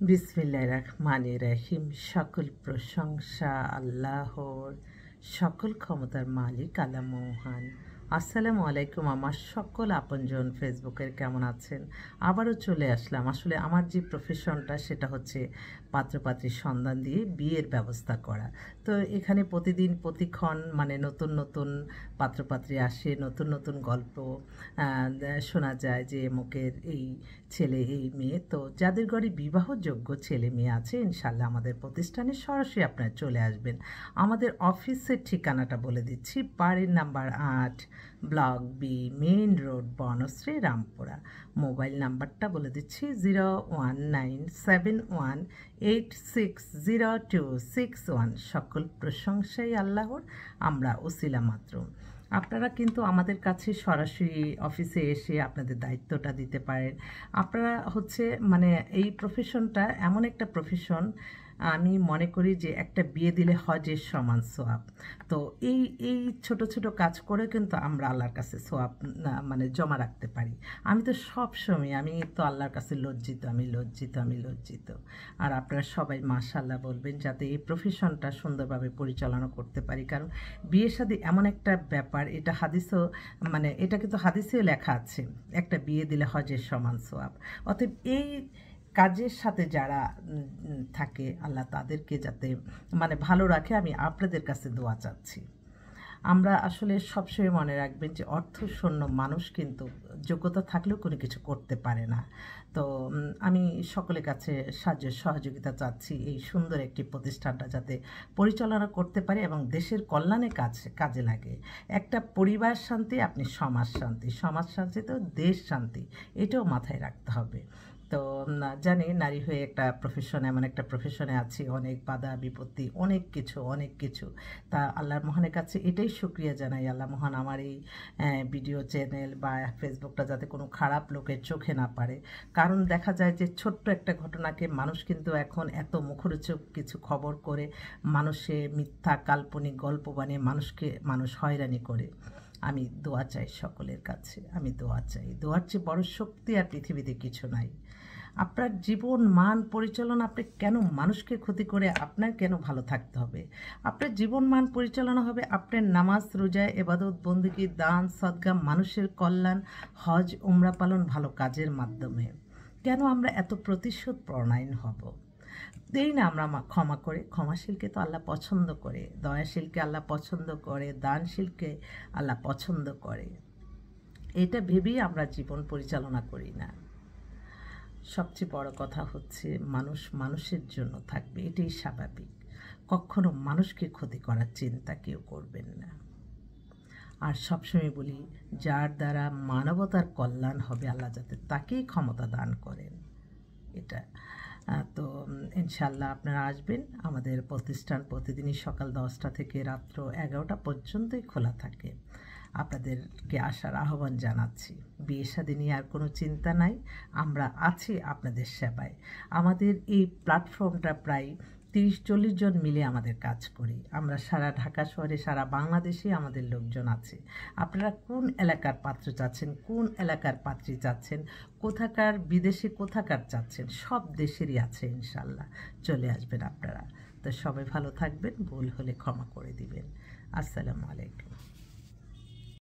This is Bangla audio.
বিসমিল্লাহির রহমানির রহিম। সকল প্রশংসা আল্লাহর, সকল ক্ষমতার মালিক আল্লাহ মহান। আসসালামু আলাইকুম আমার সকল আপনজন ফেসবুকের, কেমন আছেন? আবারও চলে আসলাম। আসলে আমার যে প্রফেশনটা সেটা হচ্ছে পাত্রপাত্রীর সন্ধান দিয়ে বিয়ের ব্যবস্থা করা। তো এখানে প্রতিদিন প্রতিক্ষণ নতুন নতুন পাত্রপাত্রী আসে, নতুন নতুন গল্প শোনা যায় যে মুখের এই ছেলে এই মেয়ে। তো যাদের ঘরে বিবাহযোগ্য ছেলে মেয়ে আছে, ইনশাল্লাহ আমাদের প্রতিষ্ঠানে সরাসরি আপনারা চলে আসবেন। আমাদের অফিসের ঠিকানাটা বলে দিচ্ছি, বাড়ির number 8, block B, main road, Banasree, Rampura. Mobile নাম্বারটা বলে দিচ্ছি 01971860261। সকল প্রশংসাই আল্লাহর, আমরা ওসিলা মাত্র। আপনারা কিন্তু আমাদের কাছে সরাসরি অফিসে এসে আপনাদের দায়িত্বটা দিতে পারেন। আপনারা এই প্রফেশনটা এমন একটা প্রফেশন, আমি মনে করি যে একটা বিয়ে দিলে হজের সমান সোয়াব। তো এই এই ছোট ছোট কাজ করে কিন্তু আমরা আল্লাহর কাছে সোয়াব জমা রাখতে পারি। আমি তো সবসময় আমি তো আল্লাহর কাছে লজ্জিত, আমি লজ্জিত। আর আপনারা সবাই মাশাআল্লাহ বলবেন যাতে এই প্রফেশনটা সুন্দরভাবে পরিচালনা করতে পারি। কারণ বিয়ে শাদী এমন একটা ব্যাপার, এটা হাদিসও এটা কিন্তু হাদিসেও লেখা আছে, একটা বিয়ে দিলে হজের সমান সোয়াব। অতএব এই কাজের সাথে যারা থাকে আল্লাহ তাদেরকে যাতে ভালো রাখে, আমি আপনাদের কাছে দোয়া চাচ্ছি। আমরা আসলে সবসময় মনে রাখবেন যে অর্থশূন্য মানুষ কিন্তু যোগ্যতা থাকলেও কোনো কিছু করতে পারে না। তো আমি সকলের কাছে সাহায্য সহযোগিতা চাচ্ছি এই সুন্দর একটি প্রতিষ্ঠানটা যাতে পরিচালনা করতে পারে এবং দেশের কল্যাণে কাজে লাগে। একটা পরিবার শান্তি, আপনি সমাজ শান্তি তো দেশ শান্তি, এটাও মাথায় রাখতে হবে। তো জানি নারী হয়ে এমন একটা প্রফেশনে আছি, অনেক বাধা বিপত্তি, অনেক কিছু। তা আল্লাহর মহানের কাছে এটাই শুকরিয়া জানাই, আল্লাহ মহান আমার এই ভিডিও চ্যানেল বা ফেসবুকটা যাতে কোনো খারাপ লোকের চোখে না পারে। কারণ দেখা যায় যে ছোট্ট একটা ঘটনাকে মানুষ কিন্তু এখন এত মুখরোচক কিছু খবর করে, মানুষে মিথ্যা কাল্পনিক গল্প বানিয়ে মানুষ হয়রানি করে। আমি দোয়া চাই সকলের কাছে, আমি দোয়া চাই। দোয়ার চেয়ে বড় শক্তি আর পৃথিবীতে কিছু নাই। আপনার জীবন মান পরিচালনা, আপনি কেন মানুষকে ক্ষতি করে আপনার কেন ভালো থাকতে হবে? আপনার জীবন মান পরিচালনা হবে আপনার নামাজ, রোজা, ইবাদত, বন্দেগী, দান, সদকা, মানুষের কল্যাণ, হজ, উমরা পালন, ভালো কাজের মাধ্যমে। কেন আমরা এত প্রতিশোধ পরায়ণ হব? দেই না আমরা ক্ষমা করে? ক্ষমাশীলকে তো আল্লাহ পছন্দ করে, দয়াশীলকে আল্লাহ পছন্দ করে, দানশীলকে আল্লাহ পছন্দ করে। এটা ভেবেই আমরা জীবন পরিচালনা করি না। সবচেয়ে বড় কথা হচ্ছে মানুষ মানুষের জন্য থাকবে, এটাই স্বাভাবিক। কখনো মানুষকে ক্ষতি করার চিন্তা কেউ করবেন না। আর সবসময় বলি, যার দ্বারা মানবতার কল্যাণ হবে আল্লাহ যাতে তাকেই ক্ষমতা দান করেন। এটা তো ইনশাল্লাহ আপনারা আসবেন। আমাদের প্রতিষ্ঠান প্রতিদিনই সকাল 10টা থেকে রাত্র 11টা পর্যন্তই খোলা থাকে। আপনাদেরকে আসার আহ্বান জানাচ্ছি। বিয়ে শাদী নিয়ে আর কোনো চিন্তা নাই, আমরা আছি আপনাদের সেবায়। আমাদের এই প্ল্যাটফর্মটা প্রায় 30-40 জন মিলে আমাদের কাজ করি। আমরা সারা ঢাকা শহরে, সারা বাংলাদেশে আমাদের লোকজন আছে। আপনারা কোন এলাকার পাত্র চাচ্ছেন, কোন এলাকার পাত্রী চাচ্ছেন, কোথাকার বিদেশে কোথাকার চাচ্ছেন, সব দেশেরই আছে ইনশাল্লাহ। চলে আসবেন আপনারা। তো সবাই ভালো থাকবেন, ভুল হলে ক্ষমা করে দিবেন। আসসালামু আলাইকুম।